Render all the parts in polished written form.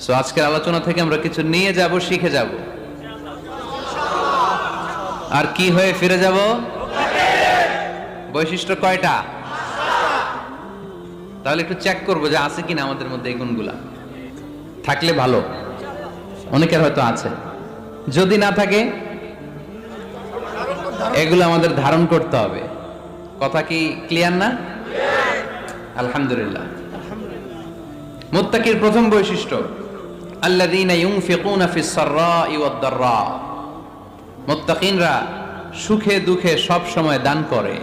So আজকের আলোচনা থেকে আমরা কিছু নিয়ে যাব, শিখে যাব, আর কি হয়ে ফিরে যাব? বৈশিষ্ট্য কয়টা? তাহলে একটু চেক করবো যে আছে কিনা আমাদের মধ্যে এই গুণগুলা। থাকলে ভালো, অনেকের হয়তো আছে। যদি না থাকে, এগুলো আমাদের ধারণ করতে হবে। কথা কি ক্লিয়ার না? আলহামদুলিল্লাহ। মুত্তাকির প্রথম বৈশিষ্ট্য, আল্লাযীনা ইউনফিকুনা ফিস সাররাই ওয়াদ দাররা। মুত্তাকিনরা সুখে দুঃখে সব সময় দান করে,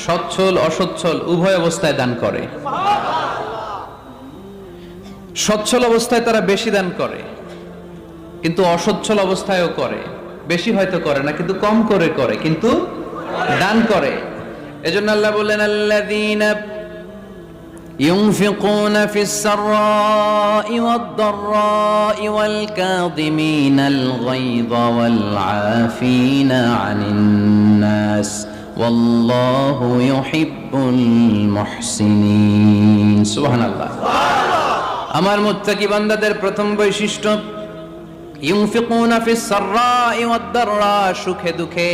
সচ্ছল অসচ্ছল উভয় অবস্থায় দান করে। সচ্ছল অবস্থায় তারা বেশি দান করে, কিন্তু অসচ্ছল অবস্থায়ও করে। বেশি হয়তো করে না, কিন্তু কম করে করে, কিন্তু দান করে। এজন্য আল্লাহ বললেন, আল্লাযীনা ইউনফিকুনা ফিস সাররাই ওয়াদ দাররাই ওয়াল কাযিমিনাল গায়যা ওয়াল আফিনা আনিন নাস ওয়াল্লাহু ইউহিব্বুল মুহসিনিন। সুবহানাল্লাহ। আমার মুত্তাকি বান্দাদের প্রথম বৈশিষ্ট্য, ইউনফিকুনা ফিস সাররাই ওয়াদ দাররা, সুখে দুঃখে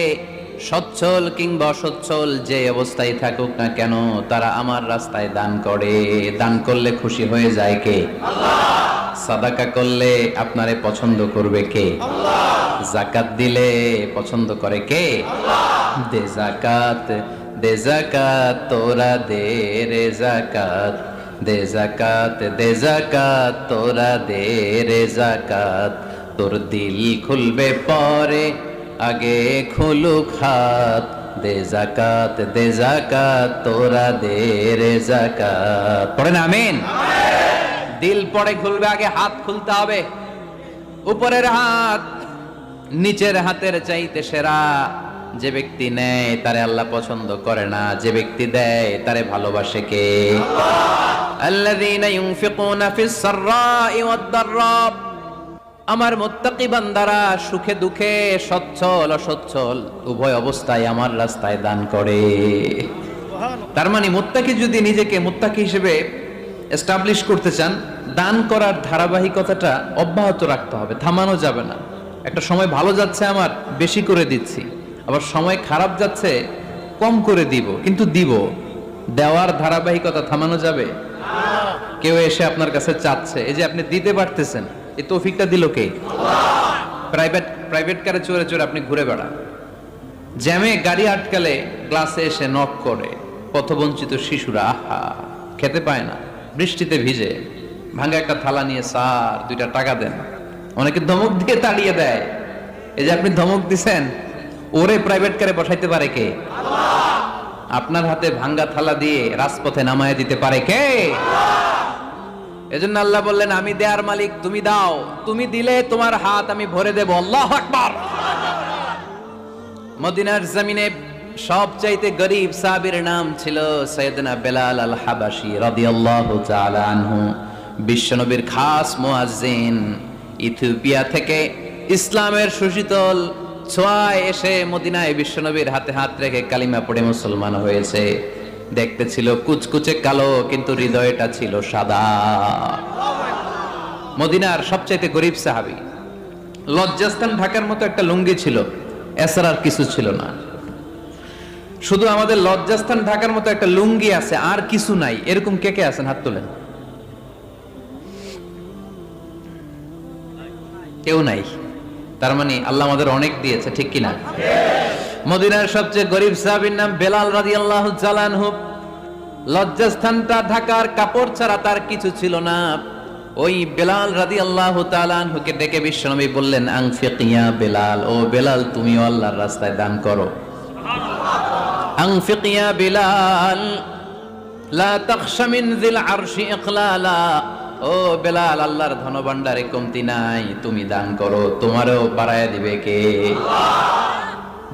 সচ্ছল কিংবা অসচ্ছল যে অবস্থায় থাকুক না কেন, তারা আমার রাস্তায় দান করে। দান করলে খুশি হয়ে যায় কে? আল্লাহ। সাদাকা করলে আপনারে পছন্দ করবে কে? আল্লাহ। যাকাত দিলে পছন্দ করে কে? আল্লাহ। দে যাকাত, দে যাকাত, তোরা দে রে যাকাত, দে যাকাত, দে যাকাত, তোরা দে রে যাকাত। তোর দিল খুলবে পরে, আগে খুলুক হাত। দে যাকাত, দে যাকাত, তোরা দে রে যাকাত। পড়েন আমিন। দিল পরে খুলবে, আগে হাত খুলতে হবে। উপরের হাত নিচের হাতের চাইতে সেরা। যে ব্যক্তি নেয় তারে আল্লাহ পছন্দ করে না, যে ব্যক্তি দেয় তারে ভালোবাসে কে? আল্লাহ। আল্লাযীনা ইউনফিকুনা ফিস সাররাই ওয়াদ দাররা। আমার মুত্তাকি বান্দারা সুখে দুঃখে সচ্ছল অসচ্ছল উভয় অবস্থায় আমার রাস্তায় দান করে। তার মানে মুত্তাকি যদি নিজেকে মুত্তাকি হিসেবে এস্টাবলিশ করতে চান, দান করার ধারাবাহিকতাটা অব্যাহত রাখতে হবে, থামানো যাবে না। একটা সময় ভালো যাচ্ছে আমার, বেশি করে দিচ্ছি, আবার সময় খারাপ যাচ্ছে, কম করে দিব, কিন্তু দিব। দেওয়ার ধারাবাহিকতা থামানো যাবে? কেউ এসে আপনার কাছে চাচ্ছে, এই যে আপনি দিতে পারতেছেন, এই তৌফিকটা দিল কে? আল্লাহ। প্রাইভেট কারে চড়ে চড়ে আপনি ঘুরে বেড়ান, জ্যামে গাড়ি আটকালে গ্লাসে এসে নক করে, পথবঞ্চিত শিশুরা আহা খেতে পায় না, বৃষ্টিতে ভিজে, ভাঙা একটা থালা নিয়ে স্যার 2টা টাকা দেন। অনেকে ধমক দিয়ে তাড়িয়ে দেয়। এই যে আপনি ধমক দিছেন, ওরে প্রাইভেট কারে বসাইতে পারে কে? আল্লাহ। আপনার হাতে ভাঙ্গা থালা দিয়ে রাজপথে নামায় দিতে পারে কে? আল্লাহ। এজন্য আল্লাহ বললেন, আমি দেয়ার মালিক, তুমি দাও। তুমি দিলে তোমার হাত আমি ভরে দেব। আল্লাহু আকবার। মদিনার জমিনে সবচাইতে গরীব সাহাবীর নাম ছিল সাইয়েদনা বেলাল আল হাবাশী রাদিয়াল্লাহু তাআলা আনহু। বিশ্বনবীর খাস মুয়াজ্জিন। ইথিওপিয়া থেকে ইসলামের সুশীতল ছোঁয়ায় এসে মদিনায় বিশ্বনবীর হাতে হাত রেখে কালিমা পড়ে মুসলমান হয়েছে। দেখতে ছিল কুচকুচে কালো, কিন্তু হৃদয়টা ছিল সাদা। মদিনার সবচাইতে গরীব সাহাবী। লজ্জাস্থান ঢাকার মতো একটা লুঙ্গি ছিল, এছাড়া আর কিছু ছিল না। শুধু আমাদের লজ্জাস্থান ঢাকার মতো একটা লুঙ্গি আছে, আর কিছু নাই। এরকম কে কে আছেন? হাত তোলেন। কেউ নাই। তার মানে আল্লাহ আমাদের অনেক দিয়েছে, ঠিক কিনা? মদিনার সবচেয়ে গরীব সাহাবীর নাম বেলাল রাদিয়াল্লাহু তাআলা আনহু। লজ্জাস্থানটা ঢাকার কাপড় ছাড়া তার কিছু ছিল না। ওই বেলাল রাদিয়াল্লাহু তাআলা আনহুকে ডেকে বিশ্বনবী বললেন, আনফিক ইয়া বেলাল, ও বেলাল তুমিও আল্লাহর রাস্তায় দান করো। আনফিক ইয়া বেলাল লা তাখশা মিন যিল আরশি ইকলালা। ও বেলাল, আল্লাহর ধনভাণ্ডারে কমতি নাই, তুমি দান করো, তোমারও বাড়ায়া দিবে কে? আল্লাহ।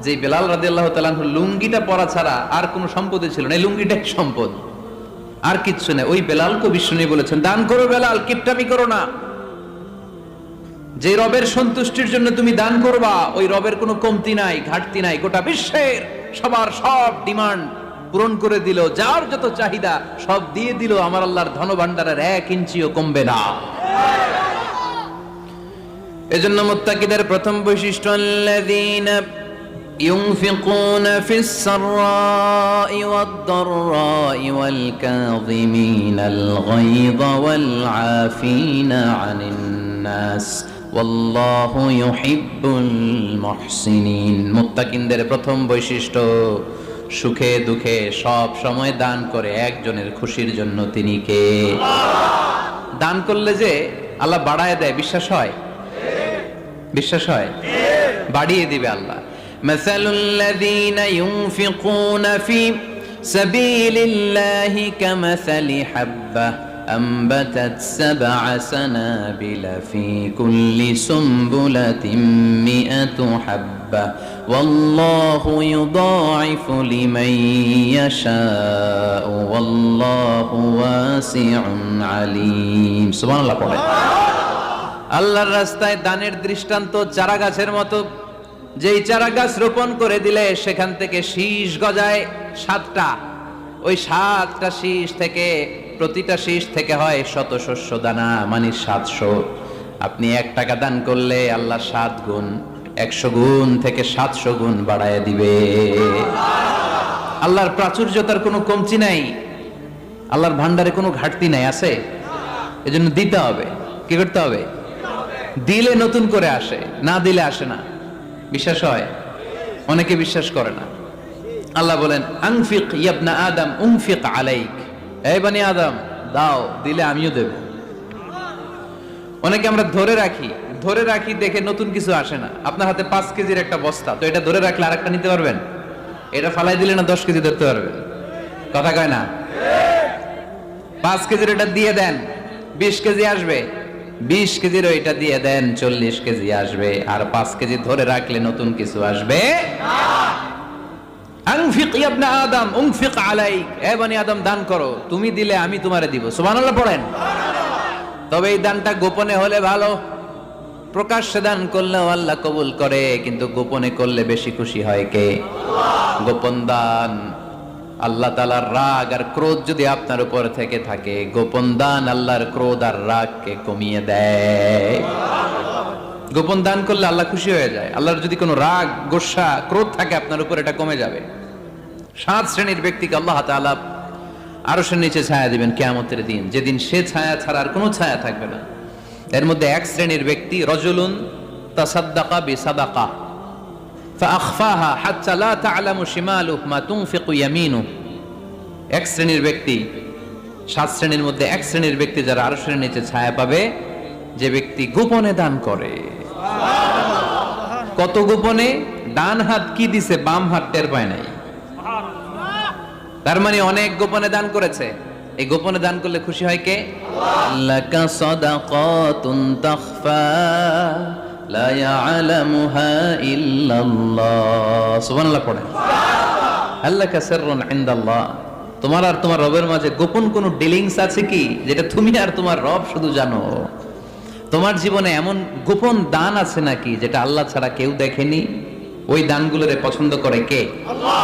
যে বেলাল রাদিয়াল্লাহু তাআলা আনহু লুঙ্গিটা পরা ছাড়া আর কোনো সম্পদই ছিল না, এই লুঙ্গিটাই সম্পদ, আর কিচ্ছু নেই। ওই বেলালকে বিষ্ণু বলেছেন, দান করো বেলাল, কিপটামি করো না। যে রবের সন্তুষ্টির জন্য তুমি দান করবা, ওই রবের কোনো কমতি নাই, ঘাটতি নাই। গোটা বিশ্বের সবার সব ডিমান্ড পূরণ করে দিল, যার যত চাহিদা সব দিয়ে দিল, আমার আল্লাহর ধনভাণ্ডারের 1 ইঞ্চিও কমবে না। এজন্য মুত্তাকিদের প্রথম বৈশিষ্ট্য আল্লাযীনা ينفقون في السراء والضراء والكاظمين الغيظ والعافين عن الناس والله يحب المحسنين। মুত্তাকিনদের প্রথম বৈশিষ্ট্য সুখে দুঃখে সব সময় দান করে একজনের খুশির জন্য। তিনি কে? দান করলে যে আল্লাহ বাড়ায় দেয়, বিশ্বাস হয়? বিশ্বাস হয়? বাড়িয়ে দিবে আল্লাহ। مثل الذين ينفقون في سبيل الله كمثل حبة أنبتت 7 سنابل في كل سنبلة 100 حبة والله يضاعف لمن يشاء والله واسع عليم। سبحان الله পড়ে। আল্লাহর রাস্তায় দানের দৃষ্টান্ত চারা গাছের মতো। যেই চারা গাছ রোপণ করে দিলে সেখান থেকে শীষ গজায় 7টা, ওই 7টা শীষ থেকে প্রতিটা শীষ থেকে হয় শত শস্য দানা, মানে 700। আপনি 1 টাকা দান করলে আল্লাহ 7 গুণ, 100 গুণ থেকে 700 গুণ বাড়ায় দিবে। আল্লাহর প্রাচুর্যতার কোনো কমতি নাই, আল্লাহর ভান্ডারে কোনো ঘাটতি নাই, আছে? এজন্য দিতে হবে। কি করতে হবে? দিলে নতুন করে আসে, না দিলে আসে না। বিশ্বাস হয়? অনেকে বিশ্বাস করে না। আল্লাহ বলেন আনফিক ইয়া আদম উনফিক আলাইক, এই বনি আদম দাও, দিলে আমিও দেব। অনেকে আমরা ধরে রাখি দেখে নতুন কিছু আসে না। আপনার হাতে 5 কেজির একটা বস্তা, তো এটা ধরে রাখলে আরেকটা নিতে পারবেন? এটা ফালাই দিলে না 10 কেজি ধরতে পারবেন? কথা কয় না? 5 কেজির এটা দিয়ে দেন, 20 কেজি আসবে। 20 কেজির ওইটা দিয়ে দেন, 40 কেজি আসবে। আর 5 কেজি ধরে রাখলে নতুন কিছু আসবে না। আনফিক ইয়া ইবনে আদম উনফিক আলাইক, এ বনি আদম দান করো, তুমি দিলে আমি তোমারে দিব। সুবহানাল্লাহ পড়েন। তবে এই দানটা গোপনে হলে ভালো। প্রকাশ্যে দান করলেও আল্লাহ কবুল করে, কিন্তু গোপনে করলে বেশি খুশি হয় কে? গোপন দান আল্লাহ তাআলার রাগ আর ক্রোধ যদি আপনার উপর থেকে থাকে, গোপন দান আল্লাহর ক্রোধ আর রাগকে কমিয়ে দেয়। গোপন দান করলে আল্লাহ খুশি হয়ে যায়। আল্লাহর যদি কোনো রাগ, গোসা, ক্রোধ থাকে আপনার উপর, এটা কমে যাবে। 7 শ্রেণীর ব্যক্তিকে আল্লাহ তাআলা আরশের নিচে ছায়া দিবেন কিয়ামতের দিন, যেদিন সে ছায়া ছাড়া আর কোনো ছায়া থাকবে না। এর মধ্যে 1 শ্রেণীর ব্যক্তি রজুলুন তাসাদ্দাকা বিসাদাকা ফাআখফাহা হাত্তা লা তা'লামু শিমালুহু মা তুনফিকু ইয়ামিনুহু। 1 শ্রেণীর ব্যক্তি, 7 শ্রেণীর মধ্যে 1 শ্রেণীর ব্যক্তি যারা আরশের নিচে ছায়া পাবে, যে ব্যক্তি গোপনে দান করে। কত গোপনে? ডান হাত কি দিছে, বাম হাত টের পায় নাই। তার মানে অনেক গোপনে দান করেছে। এই গোপনে দান করলে খুশি হয় কে? লাকা সাদাকাতুন তাখফা লা ইয়ালামুহা ইল্লাল্লাহ। সুবহানাল্লাহ পড়েন। আল্লাকা সিররুন ইনদাল্লাহ, তোমার আর তোমার রবের মাঝে গোপন কোনো ডিলিংস আছে কি, যেটা তুমি আর তোমার রব শুধু জানো? তোমার জীবনে এমন গোপন দান আছে নাকি যেটা আল্লাহ ছাড়া কেউ দেখেনি? ওই দানগুলোরে পছন্দ করে কে? আল্লাহ।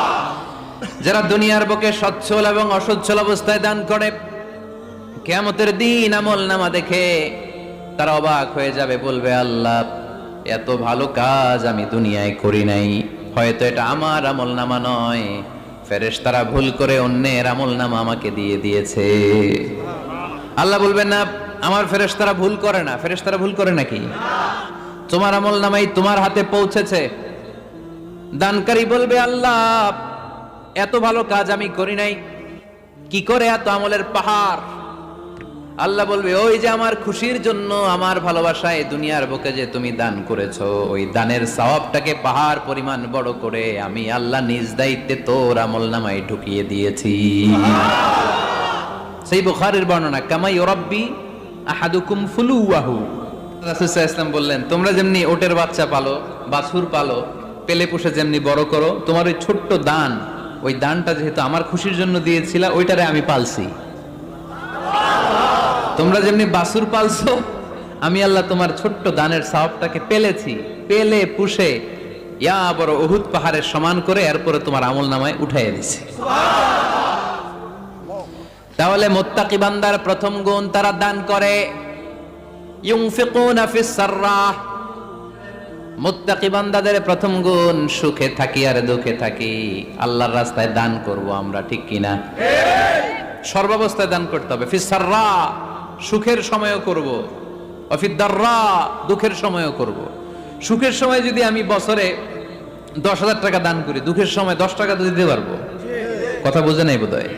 যারা দুনিয়ার বুকে সচ্ছল এবং অসচ্ছল অবস্থায় দান করে, কিয়ামতের দিন আমলনামা দেখে তারা অবাক হয়ে যাবে, বলবে আল্লাহ এত ভালো কাজ আমি দুনিয়ায় করি নাই, হয়তো এটা আমার আমলনামা নয়, ফেরেশতারা ভুল করে অন্যের আমলনামা আমাকে দিয়ে দিয়েছে। আল্লাহ বলবেন না আমার ফেরেশতারা ভুল করে না। ফেরেশতারা ভুল করে নাকি? তোমার আমলনামাই তোমার হাতে পৌঁছেছে। দানকারী বলবে আল্লাহ এত ভালো কাজ আমি করি নাই, কি করে এত আমলের পাহাড়? আল্লাহ বলবে ওই যে আমার খুশির জন্য, আমার ভালোবাসায় দুনিয়ার বুকে যে তুমি দান করেছো, ওই দানের সওয়াবটাকে পাহাড় পরিমাণ বড় করে আমি আল্লাহ নিজ দায়িত্বে তোর আমলনামায় ঢুকিয়ে দিয়েছি। সেই বুখারীর বর্ণনা, কামা ইউরাব্বি আহাদুকুম ফুলুয়াহু। রাসূল সাল্লাল্লাহু আলাইহি ওয়াসাল্লাম বললেন, তোমরা যেমনি ওটের বাচ্চা পালো, বাছুর পালো, পেলে পুষে যেমনি বড় করো, তোমার ওই ছোট্ট দান, ওই দানটা যেহেতু আমার খুশির জন্য দিয়েছিলা, ওইটারে আমি পালছি। তোমরা যেমনি বাছুর পালছো, আমি আল্লাহ তোমার ছোট্ট দানের সওয়াবটাকে পেলেছি, পেলে পুষে ইয়া বড় উহুদ পাহাড়ের সমান করে এরপরে তোমার আমলনামায় উঠাইয়া দিছি। তাহলে মুত্তাকি বান্দার প্রথম গুণ, তারা দান করে। ইউনফিকুনা ফিস সাররাহ, মুত্তাকি বান্দাদের প্রথম গুণ, সুখে থাকি আর দুঃখে থাকি আল্লাহর রাস্তায় দান করব আমরা, ঠিক কিনা? সর্বাবস্থায় দান করতে হবে। ফিস সাররা, সুখের সময়ও করব, ওয়া ফিদ দাররা, দুঃখের সময়ও করব। সুখের সময় যদি আমি বছরে 10,000 টাকা দান করি, দুঃখের সময় 10 টাকা তো দিতে পারবো। কথা বুঝে নাই বোধহয়?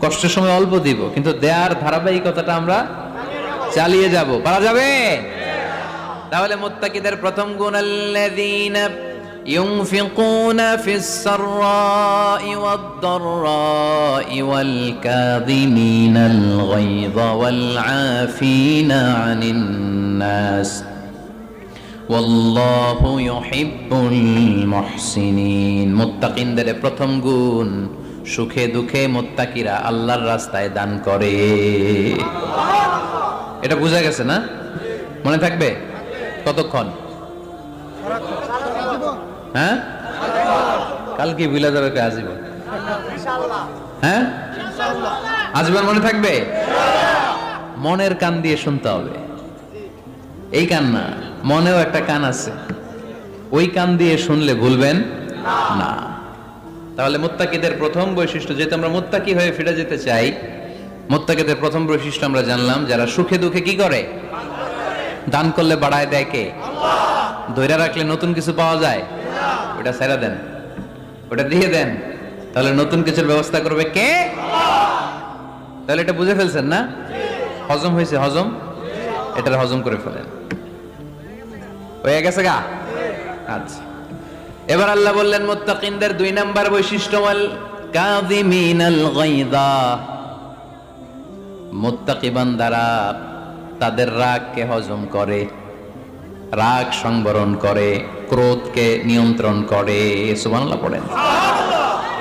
কষ্টের সময় অল্প দিব, কিন্তু দেয়ার ধারাবাহিকতাটা আমরা চালিয়ে যাব। পারা যাবে? তাহলে মুত্তাকিদের প্রথম গুণ, আল্লাযীনা ইউনফিকুনা ফিস সাররাই ওয়াদ দাররাই ওয়াল কাযিমিনাল গায়যা ওয়াল আফিনা আনিন নাস ওয়াল্লাহু ইউহিব্বুল মুহসিনিন। মুত্তাকিনদের প্রথম গুণ, সুখে দুঃখে মুত্তাকিরা আল্লাহর রাস্তায় দান করে। এটা বোঝা গেছে না? মনে থাকবে কতক্ষণ? হ্যাঁ, কালকে বিলা যাবে, আজীবন। হ্যাঁ, আজীবন মনে থাকবে। মনের কান দিয়ে শুনতে হবে। এই কান না, মনেও একটা কান আছে, ওই কান দিয়ে শুনলে ভুলবেন না। তাহলে মুত্তাকিদের প্রথম বৈশিষ্ট্য, যেহেতু আমরা মুত্তাকি হয়ে ফিরে যেতে চাই, মুত্তাকিদের প্রথম বৈশিষ্ট্য আমরা জানলাম, যারা সুখে দুঃখে কি করে? দান করলে বাড়ায় দেয় কে? ধৈর্য রাখলে নতুন কিছু পাওয়া যায়? ওটা ছেড়ে দেন, ওটা দিয়ে দেন, তাহলে নতুন কিছুর ব্যবস্থা করবে কে? তাহলে এটা বুঝে ফেলছেন না? হজম হয়েছে? হজম, এটার হজম করে ফেলেন। হয়ে গেছে গা? আচ্ছা, এবার আল্লাহ বললেন মুত্তাকিনদের 2 নাম্বার বৈশিষ্ট্য, ওয়াল কাযিমিনাল গায়যা। মুত্তাকি বান্দারা তাদের রাগকে হজম করে, রাগ সংবরণ করে, ক্রোধকে নিয়ন্ত্রণ করে। সুবহানাল্লাহ পড়েন।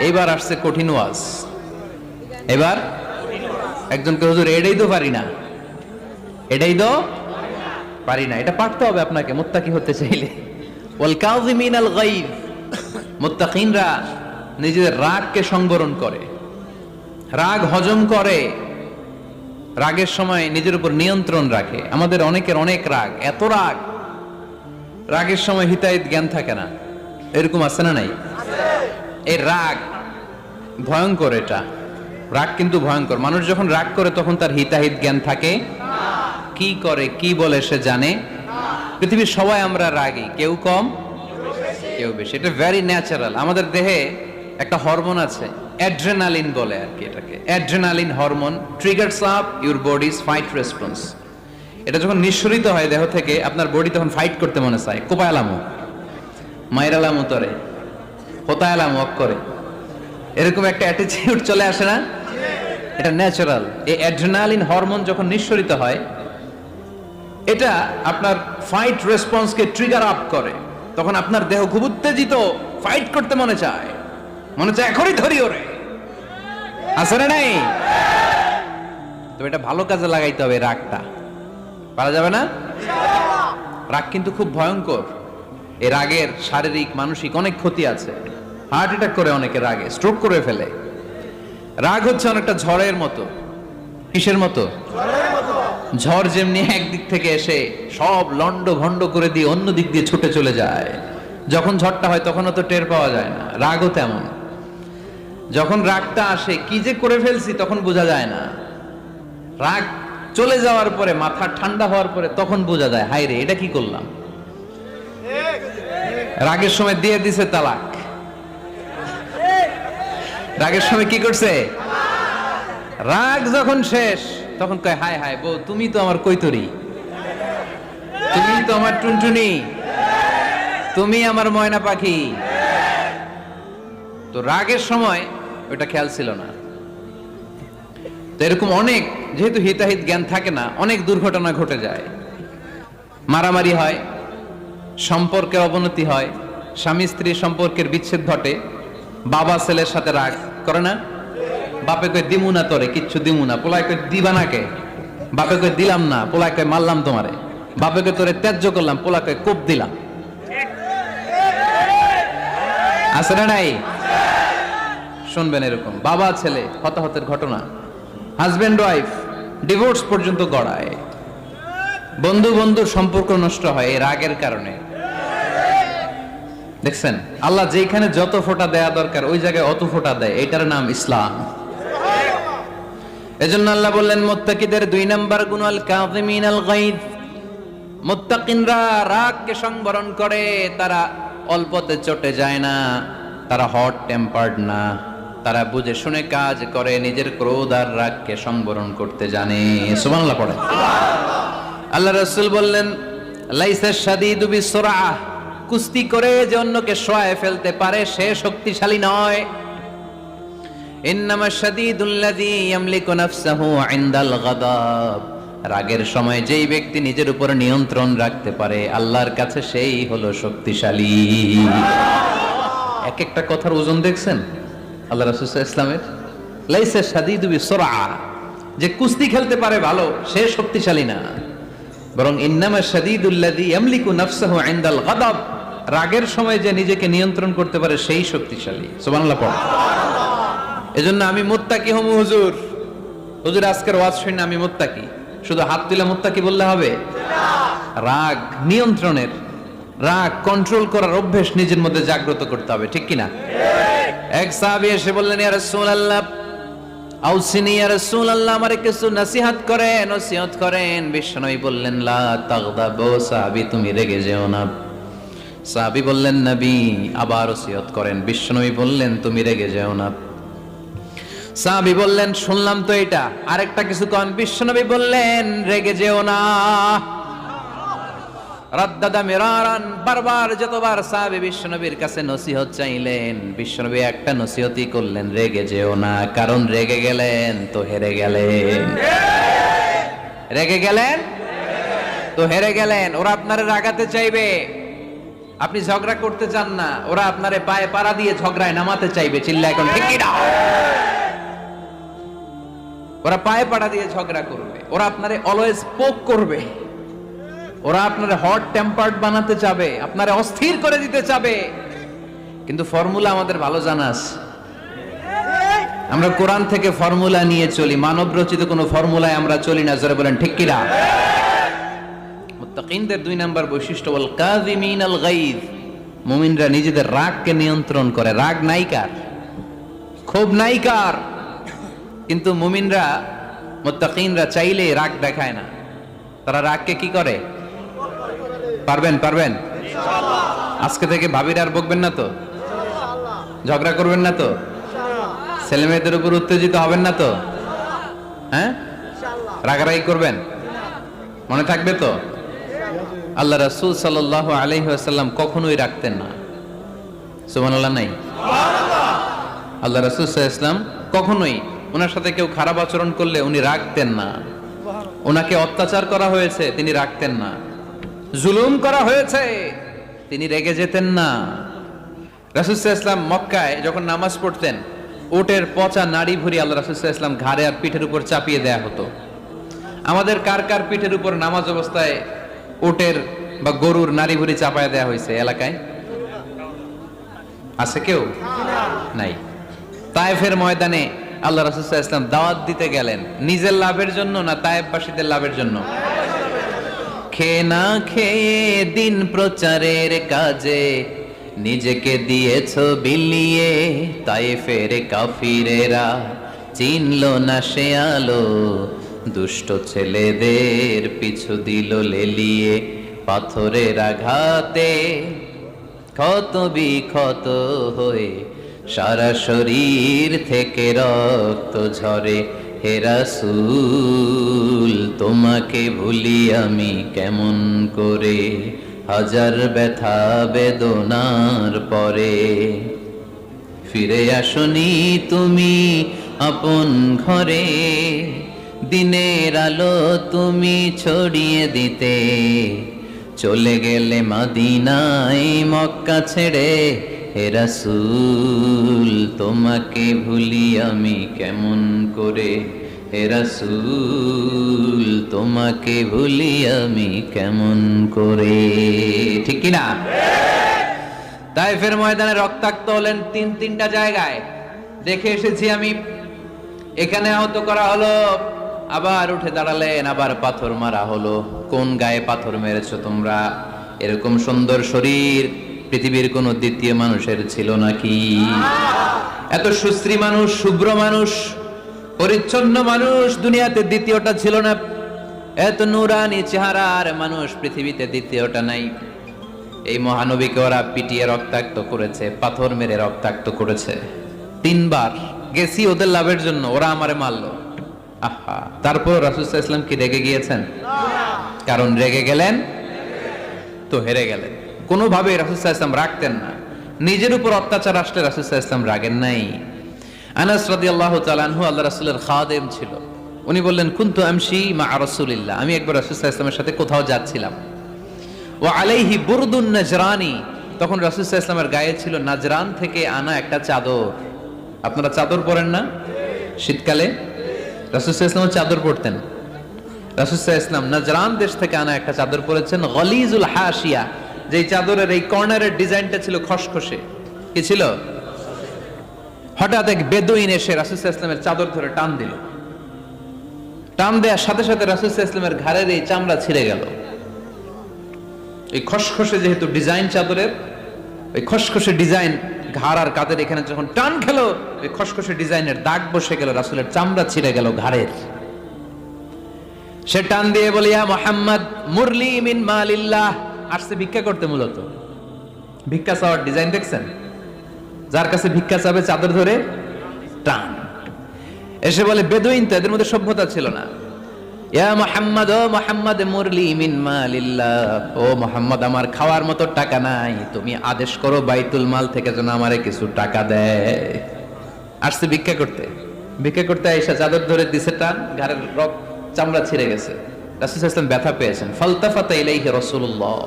এবার আসছে কঠিন ওয়াজ। এবার একজনকে, হুজুর এটাই তো পারি না, এটাই তো পারি না, এটা পারতে হবে আপনাকে মুত্তাকি হতে চাইলে। ওয়াল কাযিমিনাল গায়য, মুত্তাকিনরা নিজেদের রাগকে সংবরণ করে, রাগ হজম করে, রাগের সময় নিজের উপর নিয়ন্ত্রণ রাখে। আমাদের অনেকের অনেক রাগ, এত রাগ, রাগের সময় হিতাহিত জ্ঞান থাকে না, এরকম আছে না নাই? এই রাগ ভয়ঙ্কর, এটা রাগ কিন্তু ভয়ঙ্কর। মানুষ যখন রাগ করে তখন তার হিতাহিত জ্ঞান থাকে, কি করে কি বলে সে জানে। পৃথিবীর সবাই আমরা রাগী, কেউ কম কেউ বেশি, এটা ভেরি ন্যাচারাল। আমাদের দেহে একটা হরমোন আছে, অ্যাড্রেনালিন বলে আর কি এটাকে। Adrenaline hormone triggers up your bodies fight response. এটা যখন নিঃসরিত হয় দেহ থেকে, আপনার বডি তখন ফাইট করতে মনে চায়। কোপায়ালামো, মাইরালামো তরে, হোতায়ালামো করে, এরকম একটা অ্যাটিটিউড চলে আসে না? এটা ন্যাচারাল। এই অ্যাড্রেনালিন হরমোন যখন নিঃসরিত হয়, এটা আপনার ফাইট রেসপন্সকে ট্রিগার আপ করে। তখন আপনার দেহ খুব উত্তেজিত, ফাইট করতে মনে চায়, মনে চায় এখনই ধরি ওরে। আছে না নাই? তো এটা ভালো কাজে লাগাইতে হবে। রাগটা পারা যাবে না। রাগ কিন্তু খুব ভয়ঙ্কর। এই রাগের শারীরিক মানসিক অনেক ক্ষতি আছে। হার্ট অ্যাটাক করে অনেকে রাগে, স্ট্রোক করে ফেলে। রাগ হচ্ছে অনেকটা ঝড়ের মতো। কিসের মতো? ঝড় যেমনি একদিক থেকে এসে সব লন্ড ভন্ড করে দিয়ে অন্য দিক দিয়ে ছুটে চলে যায়, যখন ঝড়টা হয় তখনও তো টের পাওয়া যায় না। রাগও তেমন। যখন রাগটা আসে, কি যে করে ফেলছি তখন বোঝা যায় না। রাগ চলে যাওয়ার পরে, মাথা ঠান্ডা হওয়ার পরে তখন বোঝা যায়, হায় রে এটা কি করলাম। রাগের সময় দিয়ে দিছে তালাক। রাগের সময় কি করছে? রাগ যখন শেষ তখন কয়, হায় হায় বউ, তুমি তো আমার কৈতরি, তুমি তো আমার টুনটুনি, তুমি আমার ময়না পাখি। তো রাগের সময় ওটা খেয়াল ছিল না। তো এরকম অনেক, যেহেতু হিতাহিত জ্ঞান থাকে না, অনেক দুর্ঘটনা ঘটে যায়। মারামারি হয়, সম্পর্কের অবনতি হয়, স্বামী স্ত্রীর সম্পর্কের বিচ্ছেদ ঘটে, বাবা ছেলের সাথে রাগ করে না, বাপে কই দিমু না তোরে, কিচ্ছু দিমু না, পোলায় কই দিবা না কে, বাপে কই দিলাম না, পোলায় কই মারলাম তোমারে, বাপে কই তোরে ত্যায্য করলাম, পোলা কই কোপ দিলাম। আছে না নাই? শুনবেন এরকম বাবা ছেলে হতাহতের ঘটনা, হাজবেন্ড ওয়াইফ ডিভোর্স পর্যন্ত গড়ায়, বন্ধু বন্ধুর সম্পর্ক নষ্ট হয় এই রাগের কারণে। দেখছেন আল্লাহ যেখানে যত ফোঁটা দেয়া দরকার ওই জায়গায় অত ফোঁটা দেয়, এটার নাম ইসলাম। এজন্য আল্লাহ বললেন মুত্তাকিদের 2 নাম্বার গুণ আল কাযিমিনাল গায়দ। মুত্তাকিনরা রাগকে সংবরণ করে, তারা অল্পতে চটে যায় না, তারা হট টেম্পার্ড না, তারা বুঝে শুনে কাজ করে, নিজের ক্রোধ আর রাগকে সংবরণ করতে জানে। সুবহানাল্লাহ পড়ে। আল্লাহ রাসূল বললেন লাইসা শাদীদু বিসরাআহ, কুস্তি করে যে অন্যকে শোয়ায় ফেলতে পারে সে শক্তিশালী নয়। ইন্নামা শাদীদুল্লাযী ইয়ামলিকু নাফসাহু ইনদাল গাদাব, রাগের সময় যেই ব্যক্তি নিজের উপর নিয়ন্ত্রণ রাখতে পারে আল্লাহর কাছে সেই হলো শক্তিশালী। এক একটা কথার ওজন দেখছেন আল্লাহ রাসূল সাল্লাল্লাহু আলাইহি ওয়াসাল্লামের। লাইসা শাদীদু বিসরাআহ, যে কুস্তি খেলতে পারে ভালো সে শক্তিশালী না, বরং ইন্নামা শাদীদুল্লাযী ইয়ামলিকু নাফসাহু ইনদাল গাদাব, রাগের সময় যে নিজেকে নিয়ন্ত্রণ করতে পারে সেই শক্তিশালী। সুবহানাল্লাহ পড়ো। এজন্য আমি মুত্তাকি হমু হুজুর। হুজুর আজকের ওয়াজ শুনে আমি মুত্তাকি, শুধু হাত তুলে মুত্তাকি বললে হবে না। রাগ নিয়ন্ত্রণের, রাগ কন্ট্রোল করার অভ্যেস নিজের মধ্যে জাগ্রত করতে হবে, ঠিক কি না? এক সাহাবী এসে বললেন ইয়া রাসূলুল্লাহ আউসিনি ইয়া রাসূলুল্লাহ, আমারে কিছু নসিহত করেন, নসিহত করেন। বিশ্বনবী বললেন লা তাগদাব, সাহাবী তুমি রেগে যেও না। সাহাবী বললেন নবী আবার নসিহত করেন। বিশ্বনবী বললেন তুমি রেগে যেও না। সাহাবী বললেন শুনলাম তো এটা, আরেকটা কিছু কোন। বিশ্বনবী বললেন রেগে যেও না। রাদ্দাদা মিরারান, বারবার যতবার সাহাবী বিশ্বনবীর কাছে নসিহত চাইলেন, বিশ্বনবী একটা নসিহতই করলেন, রেগে যেও না, কারণ রেগে গেলেন তো হেরে গেলেন। রেগে গেলেন তো হেরে গেলেন। ওরা আপনারে রাগাতে চাইবে, আপনি ঝগড়া করতে চান না, ওরা আপনারে পায়ে পাড়া দিয়ে ঝগড়ায় নামাতে চাইবে। চিল্লা এখন ঠিক কি না? ওরা পায়ে পাড়া দিয়ে ঝগড়া করবে, ওরা আপনারে অলওয়েজ পোক করবে, ওরা আপনারে হট টেম্পার্ড বানাতে চাবে, আপনারে অস্থির করে দিতে চাবে। কিন্তু ফর্মুলা আমাদের ভালো জানা আছে। আমরা কোরআন থেকে ফর্মুলা নিয়ে চলি, মানব রচিত কোনো ফর্মুলায় আমরা চলি না। যারা বলেন ঠিক কি না? মুত্তাকিনদের 2 নাম্বার বৈশিষ্ট্য ওয়াল কাযিমিনাল গায়দ, মুমিনরা নিজেদের রাগকে নিয়ন্ত্রণ করে। রাগ নাইকার, ক্ষোভ নাইকার, কিন্তু মুমিনরা মুত্তাকিনরা চাইলে রাগ দেখায় না। তারা রাগকে কি করে? পারবেন পারবেন ইনশাআল্লাহ। আজকে থেকে ভাবির আর বকবেন না তো, ইনশাআল্লাহ। ঝগড়া করবেন না তো, ইনশাআল্লাহ। ছেলে মেয়েদের উপর উত্তেজিত হবেন না তো, হ্যাঁ ইনশাআল্লাহ। রাগারাগি করবেন, মনে থাকবে তো? আল্লাহ রাসূল সাল্লাল্লাহু আলাইহি ওয়াসাল্লাম কখনোই রাখতেন না। সুবহানাল্লাহ নাই? সুবহানাল্লাহ। আল্লাহ রাসূল সাল্লাল্লাহু আলাইহি ওয়াসাল্লাম কখনোই, ওনার সাথে কেউ খারাপ আচরণ করলে উনি রাখতেন না। ওনাকে অত্যাচার করা হয়েছে তিনি রাখতেন না, জুলুম করা হয়েছে তিনি রেগে যেতেন না। রাসূল সাল্লাল্লাহু আলাইহি ওয়াসাল্লাম মক্কায় যখন নামাজ পড়তেন, উটের পচা নাড়ি ভুঁড়ি আল্লাহ রাসূল সাল্লাল্লাহু আলাইহি ওয়াসাল্লাম ঘাড়ে আর পিঠের উপর চাপিয়ে দেয়া হতো। আমাদের কার কার পিঠের উপর নামাজ অবস্থায় উটের বা গরুর নাড়ি ভুঁড়ি চাপায় দেয়া হয়েছে এলাকায়? আছে কেউ? নাই। তায়েফের ময়দানে আল্লাহ রাসূল সাল্লাল্লাহু আলাইহি ওয়াসাল্লাম দাওয়াত দিতে গেলেন, নিজের লাভের জন্য না তায়েফবাসীদের লাভের জন্য? খেয়ে না খেয়ে দিন প্রচারের কাজে নিজেকে দিয়েছো বিলিয়ে, তায়েফের কাফিরেরা চিনলো না সে আলো, দুষ্ট ছেলেদের পিছু দিল লেলিয়ে, পাথরের আঘাতে ক্ষত বিক্ষত হয়ে সারা শরীর থেকে রক্ত ঝরে। হে রাসূল তোমাকে ভুলি আমি কেমন করে, হাজার ব্যথা বেদনার পরে। ফিরে আসনি তুমি আপন ঘরে, দিনের আলো তুমি ছড়িয়ে দিতে, চলে গেলে মদিনায় মক্কা ছেড়ে। হে রাসূল তোমাকে ভুলি আমি কেমন করে, হে রাসূল তোমাকে ভুলি আমি কেমন করে। ঠিক কি না? তায়েফের ময়দানে রক্তাক্ত হলেন 3টা জায়গায়। দেখে এসেছি আমি, এখানে আহত করা হলো, আবার উঠে দাঁড়ালেন, আবার পাথর মারা হলো। কোন গায়ে পাথর মেরেছো তোমরা? এরকম সুন্দর শরীর পৃথিবীর কোন দ্বিতীয় মানুষের ছিল নাকি? এত সুশ্রী মানুষ, শুভ্র মানুষ, পরিচ্ছন্ন মানুষ দুনিয়াতে দ্বিতীয়টা ছিল না। এত নুরানি চেহারার মানুষ পৃথিবীতে দ্বিতীয়টা নাই। এই মহানবীকে ওরা পিটিয়ে রক্তাক্ত করেছে, পাথর মেরে রক্তাক্ত করেছে। 3 বার গেছি ওদের লাভের জন্য, ওরা আমারে মারলো। আহা, তারপর রাসূল সাল্লাল্লাহু আলাইহি ওয়াসাল্লাম কি রেগে গিয়েছেন? কারণ রেগে গেলেন তো হেরে গেলেন। কোনোভাবে রাসূল সাল্লাল্লাহু আলাইহি ওয়াসাল্লাম রাখতেন না। নিজের উপর অত্যাচার আসলে রাসূল সাল্লাল্লাহু আলাইহি ওয়াসাল্লাম রাগেন নাই। আনাস রাদিয়াল্লাহু তাআলা আনহু আল্লাহ রাসূলের খাদেম ছিল। উনি বললেন, কুনতু আমশি মা রাসূলিল্লাহ, আমি একবার রাসূল সাল্লাল্লাহু আলাইহি ওয়াসাল্লামের সাথে কোথাও যাচ্ছিলাম। ওয়া আলাইহি বুরদুন নাজরানি, তখন রাসূল সাল্লাল্লাহু আলাইহি ওয়াসাল্লামের গায়ে ছিল নাজরান থেকে আনা একটা চাদর। আপনারা চাদর পরেন না শীতকালে? রাসূল সাল্লাল্লাহু আলাইহি ওয়াসাল্লাম চাদর পরতেন। রাসূল সাল্লাল্লাহু আলাইহি ওয়াসাল্লাম নাজরান দেশ থেকে আনা একটা চাদর পরেছেন, গলিজুল হাশিয়া, যেই চাদরের এই কর্নারের ডিজাইনটা ছিল খসখসে। কি ছিল? হঠাৎ এক বেদুইন এসে রাসূল সাল্লাল্লাহু আলাইহি ওয়াসাল্লামের চাদর ধরে টান দিল। টান দেওয়ার সাথে সাথে রাসূল সাল্লাল্লাহু আলাইহি ওয়াসাল্লামের ঘাড়ের এই চামড়া ছিঁড়ে গেল। এই খসখসে যেহেতু ডিজাইন চাদরের, ওই খসখসে ডিজাইন ঘাড় আর কাঁধের এখানে যখন টান খেলো, ওই খসখসে ডিজাইনের দাগ বসে গেল, রাসূলের চামড়া ছিঁড়ে গেল ঘাড়ের। সে টান দিয়ে বলে, ইয়া মুহাম্মদ মুরলি মিন মালিল্লাহ, আসছে ভিক্ষা করতে। মূলত ভিক্ষা চাওয়ার ডিজাইন দেখছেন? যার কাছে ভিক্ষা চাবে চাদর ধরে টান। এসে বলে, বেদুইন তো, এদের মধ্যে সভ্যতা ছিল না। ইয়া মুহাম্মদ, ও মুহাম্মদ মুরলি মিন মালিল্লাহ, ও মুহাম্মদ আমার খাওয়ার মতো টাকা নাই, তুমি আদেশ করো বাইতুল মাল থেকে যেন আমারে কিছু টাকা দেয়। আসছে ভিক্ষা করতে। ভিক্ষা করতে আয়েশা চাদর ধরে দিছে টান, ঘাড়ের রক্ত চামড়া ছিঁড়ে গেছে। রাসূল সাল্লাল্লাহু আলাইহি ওয়াসাল্লাম ব্যথা পেয়েছেন। ফালতাফাতা ইলাইহি রাসূলুল্লাহ,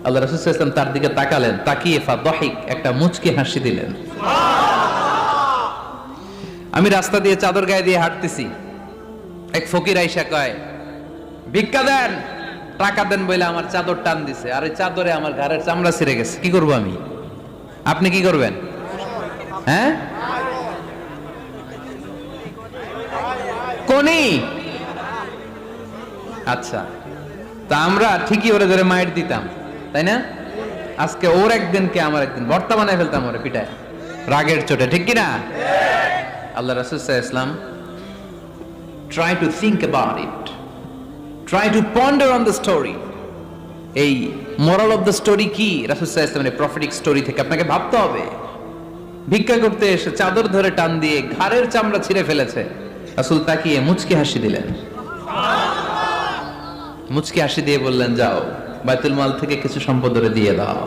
আল্লাহ রাসূল সাল্লাল্লাহু আলাইহি ওয়াসাল্লাম তার দিকে তাকালেন, তাকিয়ে ফাদহিক, একটা মুচকি হাসি দিলেন। আমি রাস্তা দিয়ে চাদর গায়ে দিয়ে হাঁটতেছি, এক ফকির আইসা কয়, ভিক্ষা দেন, টাকা দেন বলে আমার চাদর টান দিছে, আর ওই চাদরে আমার ঘাড়ের চামড়া ছিঁড়ে গেছে। কি করব আমি? আপনি কি করবেন? হ্যাঁ, কোনি? আচ্ছা, তা আমরা ঠিকই ওরে ধরে মাইর দিতাম, তাই না? আজকে ওর একদিন কে আমার একদিন, ভর্তা বানায় ফেলতাম ওরে পিটায় রাগের চোটে, ঠিক কিনা? আল্লাহ রাসূল সাল্লাল্লাহু আলাইহি ওয়াসাল্লাম try to think about it, try to ponder on the story. এই moral of the story কি? রাসূল সাল্লাল্লাহু আলাইহি ওয়াসাল্লামের প্রফেটিক স্টোরি থেকে আপনাকে ভাবতে হবে। ভিক্ষা করতে এসে চাদর ধরে টান দিয়ে ঘাড়ের চামড়া ছিঁড়ে ফেলেছে, রাসূল তাকিয়ে মুচকি হাসি দিলেন। মুচকি হাসি দিয়ে বললেন, যাও বাইতুল মাল থেকে কিছু সম্পদ ওরে দিয়ে দাও।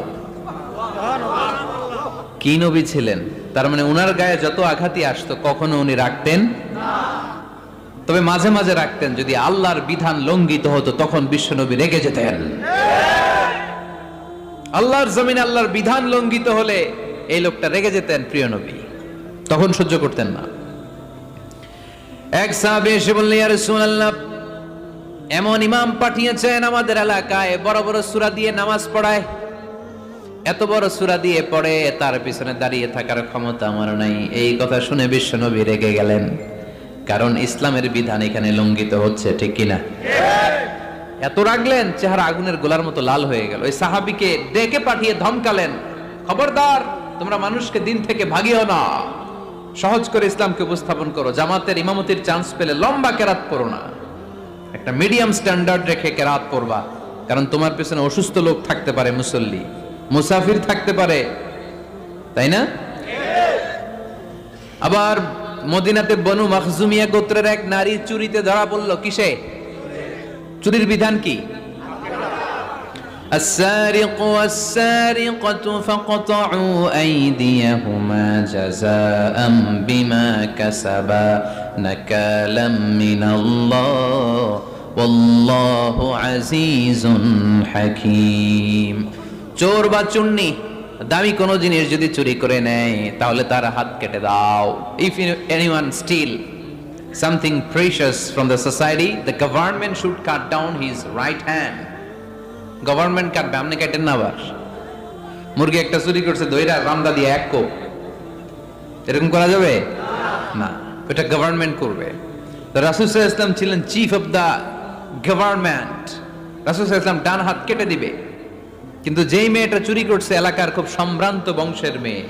কি নবী ছিলেন! তার মানে উনার গায়ে যত আঘাতই আসতো কখনো উনি রাখতেন না, তবে মাঝে মাঝে রাখতেন। যদি আল্লাহর বিধান লঙ্ঘিত হতো তখন বিশ্বনবী রেগে যেতেন। আল্লাহর জমিনে আল্লাহর বিধান লঙ্ঘিত হলে এই লোকটা রেগে যেতেন, প্রিয় নবী, তখন সহ্য করতেন না। এক সাহাবী এসে বললেন, ইয়া রাসূলুল্লাহ, এমন ইমাম পাঠিয়েছেন আমাদের এলাকায়, বড় বড় সূরা দিয়ে নামাজ পড়ায়, এত বড় সূরা দিয়ে পড়ে, তার পিছনে দাঁড়িয়ে থাকার ক্ষমতা আমার নাই। এই কথা শুনে বিশ্বনবী রেগে গেলেন, কারণ ইসলামের বিধান এখানে লঙ্ঘিত হচ্ছে, ঠিক কিনা? এত রাগলেন, চেহারা আগুনের গোলার মতো লাল হয়ে গেল। ওই সাহাবীকে ডেকে পাঠিয়ে ধমকালেন, খবরদার, তোমরা মানুষকে দিন থেকে ভাগিও না, সহজ করে ইসলামকে উপস্থাপন করো, জামাতের ইমামতির চান্স পেলে লম্বা কেরাত করো না, একটা মিডিয়াম স্ট্যান্ডার্ড রেখে কেরাত করবা, কারণ তোমার পেছনে অসুস্থ লোক থাকতে পারে, মুসল্লি, মুসাফির থাকতে পারে, তাই না? আবার মদিনাতে বনু মাখজুমিয়া গোত্রের এক নারী চুরিতে ধরা পড়ল। কিসে? চুরির বিধান কি? السارق والسارقة فاقطعوا أيديهما جزاء بما كسبا نكالا من الله والله عزيز حكيم। চোর বা চুন্নি দামি কোন জিনিস যদি চুরি করে নেয় তাহলে তার হাত কেটে দাও। If anyone steal something precious from the society, the government should cut down his right hand. Government কাটবে, আপনি কাটেন না। আবার মুরগি একটা চুরি করছে, দইরা রামদা দিয়ে এক কোপ, এরকম করা যাবে না, এটা গভর্নমেন্ট করবে। তো রাসূল সাল্লাল্লাহু আলাইহি ওয়াসাল্লাম ছিলেন চিফ অফ দা গভর্নমেন্ট, রাসূল সাল্লাল্লাহু আলাইহি ওয়াসাল্লাম ডান হাত কেটে দিবে। কিন্তু যেই মেয়েটা চুরি করছে এলাকার খুব সম্ভ্রান্ত বংশের মেয়ে,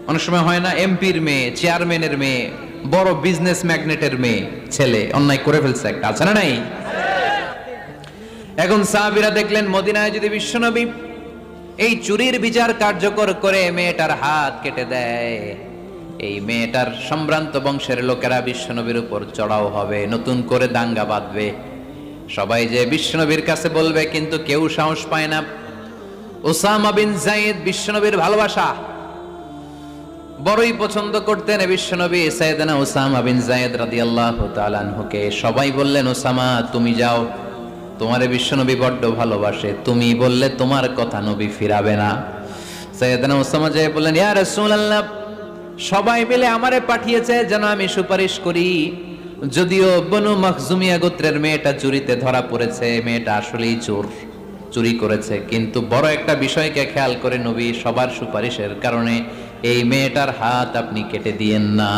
অনেক সময় হয় না এমপির মেয়ে, চেয়ারম্যানের মেয়ে, বড় বিজনেস ম্যাগনেটের মেয়ে, ছেলে অন্যায় করে ফেলছে একটা, আছে না নাই? এখন সাহাবীরা দেখলেন মদিনায় যদি বিশ্বনবী এই চুরির বিচার কার্যকর করে মেয়েটার হাত কেটে দেয়, এই মেয়েটার সম্ভ্রান্ত বংশের লোকেরা বিশ্বনবীর উপর চড়াও হবে, নতুন করে দাঙ্গা বাঁধবে, সবাই যে বিশ্বনবীর কাছে বলবে, কিন্তু কেউ সাহস পায় না। উসামা বিন যায়েদ বিশ্বনবীর ভালোবাসা বড়ই পছন্দ করতেন বিশ্বনবী। সাইয়েদনা উসামা বিন যায়েদ রাদিয়াল্লাহু তাআলা আনহুকে সবাই বললেন, উসামা তুমি যাও, তোমারে বিশ্বনবী বড্ড ভালোবাসে, তুমি বললে তোমার কথা নবী ফিরাবে না। সাইয়েদনা উসামা যায় বললেন, ইয়া রাসূলুল্লাহ, সবাই মিলে আমারে পাঠিয়েছে যেন আমি সুপারিশ করি, যদিও বনু মাখজুমিয়া গোত্রের মেয়েটা চুরিতে ধরা পড়েছে, মেয়েটা আসলেই চোর, চুরি করেছে, কিন্তু বড় একটা বিষয়কে খেয়াল করে নবী সবার সুপারিশের কারণে এই মেয়েটার হাত আপনি কেটে দিয়েন না।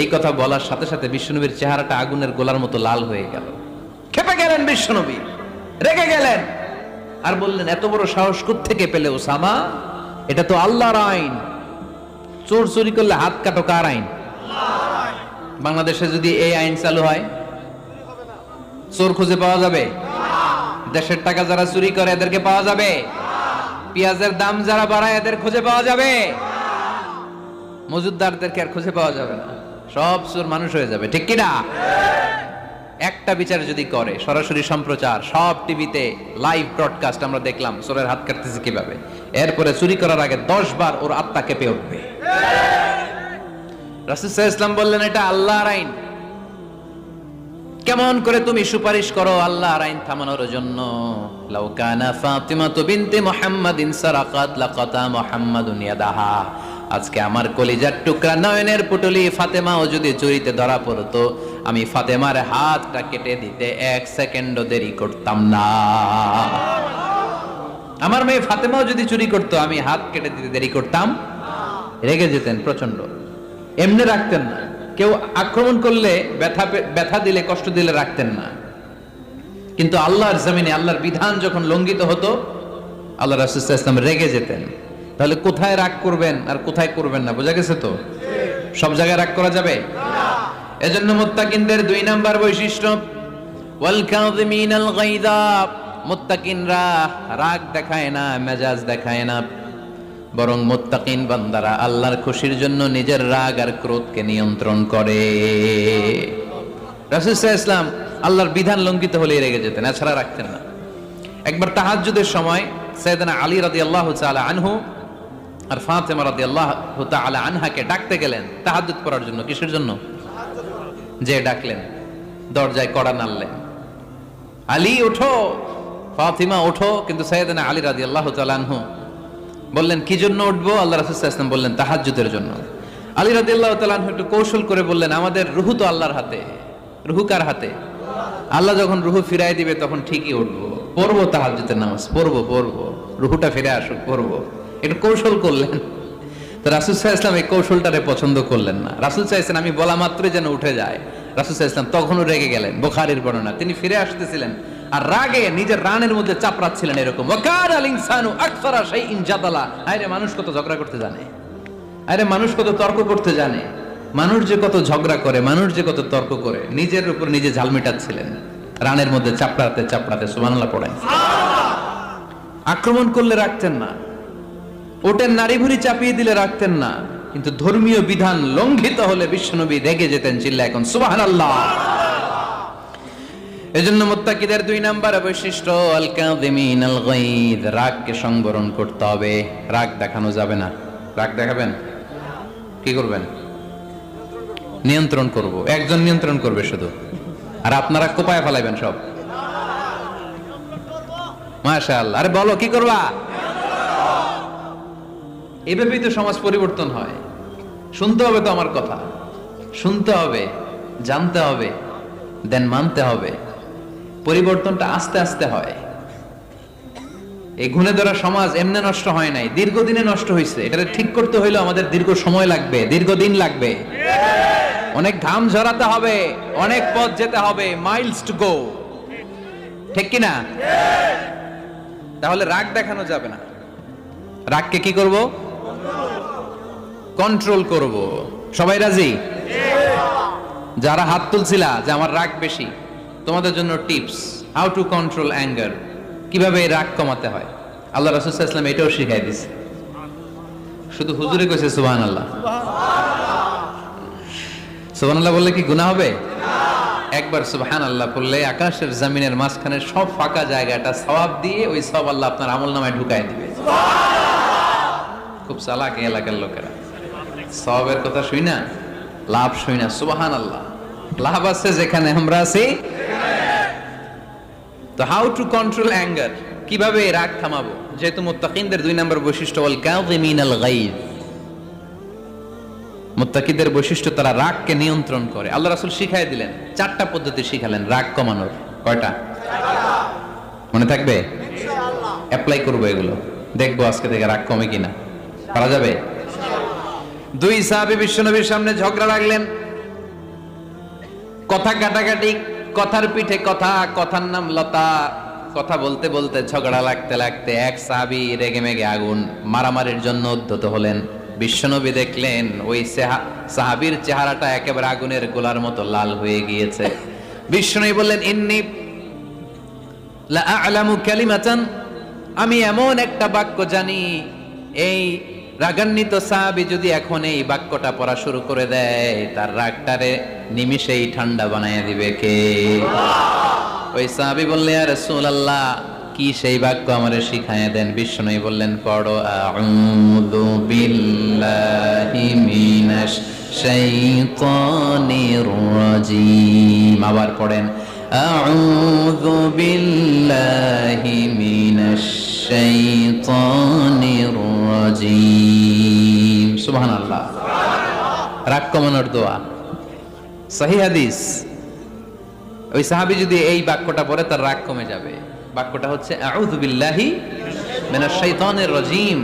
এই কথা বলার সাথে সাথে বিশ্বনবীর চেহারাটা আগুনের গোলার মতো লাল হয়ে গেল, ক্ষেপে গেলেন বিশ্বনবী, রেগে গেলেন, আর বললেন, এত বড় সাহস কোত্থেকে পেলে ওসামা? এটা তো আল্লাহর আইন, চোর চুরি করলে হাত কাটো কার আইন? বাংলাদেশে যদি এই আইন চালু হয়, চোর খুঁজে পাওয়া যাবে? দেশের টাকা যারা চুরি করে এদেরকে পাওয়া যাবে? পেঁয়াজের দাম যারা বাড়ায় এদের খুঁজে পাওয়া যাবে? মজুদদারদেরকে আর খুঁজে পাওয়া যাবে না, সব চোর মানুষ হয়ে যাবে, ঠিক কিনা? একটা বিচার যদি করে, সরাসরি সম্প্রচার, সব টিভিতে লাইভ ব্রডকাস্ট, আমরা দেখলাম চোরের হাত কাটতেছে কিভাবে, এরপরে চুরি করার আগে 10 বার ওর আত্মা কেঁপে উঠবে। রাসূল সাল্লাল্লাহু আলাইহি ওয়াসাল্লাম বললেন, এটা আল্লাহর আইন, কেমন করে তুমি সুপারিশ করো আল্লাহর আইন থামানোর জন্য? লাউ কানা ফাতিমাতু বিনতে মুহাম্মাদিন সারাকাত লাকাতা মুহাম্মাদুন ইয়াদাহা, আজকে আমার কলিজার টুকরা নয়নের পুটলি ফাতেমাও যদি চুরিতে ধরা পড়তো, আমি ফাতেমার হাতটা কেটে দিতে 1 সেকেন্ডও দেরি করতাম না। আমার মেয়ে ফাতেমাও যদি চুরি করতো, আমি হাত কেটে দিতে দেরি করতাম। রেগে যেতেন প্রচন্ড, এমনি রাখতেন না, কেউ আক্রমণ করলে ব্যথা দিলে, কষ্ট দিলে রাখতেন না। কিন্তু আল্লাহর জমিনে আল্লাহর বিধান যখন লঙ্ঘিত হতো, আল্লাহ রাসূল সাল্লাল্লাহু আলাইহি ওয়াসাল্লাম রেগে যেতেন। তাহলে কোথায় রাগ করবেন আর কোথায় করবেন না বোঝা গেছে তো? সব জায়গায় রাগ করা যাবে না। এজন্য মুত্তাকিনদের 2 নাম্বার বৈশিষ্ট্য, ওয়াল কাযিমিনাল গায়যা, মুত্তাকিনরা রাগ দেখায় না, মেজাজ দেখায় না, বরং মুত্তাকিন বান্দারা আল্লাহর খুশির জন্য নিজের রাগ আর ক্রোধকে নিয়ন্ত্রণ করে। রাসূল সাল্লাল্লাহু আলাইহি ওয়াসাল্লাম আল্লাহর বিধান লঙ্ঘিত হলে রেগে যেতেন, এছাড়া রাখতেন না। একবার তাহাজ্জুদের সময় সাইয়েদনা আলী রাদিয়াল্লাহু তাআলা আনহু আর ফাতেমা রাদিয়াল্লাহু তাআলা আনহাকে ডাকতে গেলেন তাহাজ্জুদ পড়ার জন্য। কিসের জন্য? যে ডাকলেন, দরজায় কড়া নাড়লেন, আলী ওঠো, ফাতিমা ওঠো, কিন্তু সাইয়েদনা আলী রাদিয়াল্লাহু তাআলা আনহু বললেন, কি জন্য উঠবো? আল্লাহ রাসূল সাল্লাল্লাহু আলাইহি ওয়াসাল্লাম বললেন, তাহাজ্জুদের জন্য। আলী রাদিয়াল্লাহু তাআলা আনহু একটু কৌশল করে বললেন, আমাদের রুহু তো আল্লাহর হাতে। রুহু কার হাতে? আল্লাহ যখন রুহু ফিরাই দিবে তখন ঠিকই উঠবো, পড়বো তাহাজ্জুদের নামাজ, পড়বো, রুহুটা ফিরে আসুক, পড়বো। একটু কৌশল করলেন। তো রাসূল সাল্লাল্লাহু আলাইহি ওয়াসাল্লাম এই কৌশলটারে পছন্দ করলেন না। রাসূল চাইছেন আমি বলা মাত্রই যেন উঠে যায়। রাসূল সাল্লাল্লাহু আলাইহি ওয়াসাল্লাম তখনও রেগে গেলেন। বুখারীর বর্ণনা, তিনি ফিরে আসতেছিলেন আর রাগে নিজের রানের মধ্যে চাপড়াচ্ছিলেন এরকম, ওয়াকানাল ইনসানু আকসারা শাইইন জাদালা। আরে মানুষ কত ঝগড়া করতে জানে, আরে মানুষ কত তর্ক করতে জানে, মানুষ যে কত ঝগড়া করে, মানুষ যে কত তর্ক করে, নিজের উপর নিজে ঝাল মেটাচ্ছিলেন রানের মধ্যে চাপড়াতে চাপড়াতে। সুবহানাল্লাহ পড়েন। আক্রমণ করলে রাখতেন না, ওটের নাড়ি ভুড়ি চাপিয়ে দিলে রাখতেন না, কিন্তু ধর্মীয় বিধান লঙ্ঘিত হলে বিশ্বনবী রেগে যেতেন, চিল্লা এখন সুবহানাল্লাহ। এজন্য মুত্তাকিদের 2 নাম্বার বৈশিষ্ট্য, আল কাযিমিনাল গায়দ, রাগকে সংবরণ করতে হবে, রাগ দেখানো যাবে না। রাগ দেখাবেন, কি করবেন? নিয়ন্ত্রণ করব, একজন নিয়ন্ত্রণ করবে শুধু, আর আপনারা কোপায় ফেলাইবেন সব। মাশাআল্লাহ, আরে বলো কি করবা? এভাবেই তো সমাজ পরিবর্তন হয়। শুনতে হবে তো আমার কথা, শুনতে হবে, জানতে হবে, দেন মানতে হবে। পরিবর্তনটা আস্তে আস্তে হয়। এই গুণে ধরা সমাজ এমনি নষ্ট হয় নাই, দীর্ঘদিনে নষ্ট হয়েছে। এটা ঠিক করতে হইলে আমাদের দীর্ঘ সময় লাগবে, দীর্ঘদিন লাগবে, অনেক ঘাম ঝরাতে হবে, অনেক পথ যেতে হবে, মাইলস টু গো, ঠিক কিনা? তাহলে রাগ দেখানো যাবে না। রাগকে কি করব? কন্ট্রোল করব। সবাই রাজি? যারা হাত তুলছিলা যে আমার রাগ বেশি, তোমাদের জন্য tips, how to control anger, কিভাবে রাগ কমাতে হয়। আল্লাহ রাসূল সাল্লাল্লাহু আলাইহি ওয়াসাল্লাম এটাও শিখাই দিয়েছে। শুধু হুজুরে কইছে সুবহানাল্লাহ। সুবহানাল্লাহ বললে কি গুনাহ হবে? একবার সুবহানাল্লাহ বললে আকাশের জমিনের মাঝখানে সব ফাঁকা জায়গাটা সওয়াব দিয়ে ওই সওয়াব আল্লাহ আপনার আমলনামায় ঢুকায় দিবে। খুব চালাক এই এলাকার লোকেরা, সওয়াবের কথা শুই না, লাভ শুই না। সুবহানাল্লাহ, লাভ আছে যেখানে আমরা আছি। তো হাউ টু কন্ট্রোল অ্যাঙ্গার, কিভাবে রাগ থামাবো? যেহেতু মুত্তাকিনদের 2 নম্বর বৈশিষ্ট্য ওয়াল কাযিমিনাল গায়জ, মুত্তাকিদের বৈশিষ্ট্য তারা রাগকে নিয়ন্ত্রণ করে। আল্লাহ রাসূল শিখাই দিলেন, 4টা পদ্ধতি শিখালেন রাগ কমানোর। কয়টা মনে থাকবে? ইনশাআল্লাহ অ্যাপ্লাই করব এগুলো, দেখবো আজকে থেকে রাগ কমে কিনা। পারা যাবে? 2 সাহাবী বিশ্বনবীর সামনে ঝগড়া লাগলেন, কথা কাটাকাটি, কথার পিঠে কথা, কথার নাম লতা। কথা বলতে বলতে ঝগড়া লাগতে লাগতে এক সাহাবী রেগে মেগে আগুন, মারামারির জন্য উদ্যত হলেন। বিশ্বনবী দেখলেন ওই সাহাবীর চেহারাটা একেবারে আগুনের গোলার মতো লাল হয়ে গিয়েছে। বিশ্বনবী বললেন, ইন্নী লা আ'লামু কালিমাতান, আমি এমন একটা বাক্য জানি, এই রাগান্বিত সাহাবী যদি এখন এই বাক্যটা পড়া শুরু করে দেয়, তার রাগটারে নিমিষেই ঠান্ডা বানায় দিবে কে? ওই সাহাবী বললেন, ইয়া রাসূলুল্লাহ, কি সেই বাক্য আমারে শিখায়া দেন। বিশ্বনবী বললেন, পড়ো আউযু বিল্লাহি মিনাশ শাইতানির রাজীম। আবার পড়েন আউযু বিল্লাহি মিনাশ শাইতানির রাজীম। সুবহানাল্লাহ, রাগ কমানোর দোয়া, সহিহ হাদিস। ওই সাহাবী যদি এই বাক্যটা পড়ে তার রাগ কমে যাবে। বাক্যটা হচ্ছে আউযু বিল্লাহি মিনাশ শাইতানির রাজীম,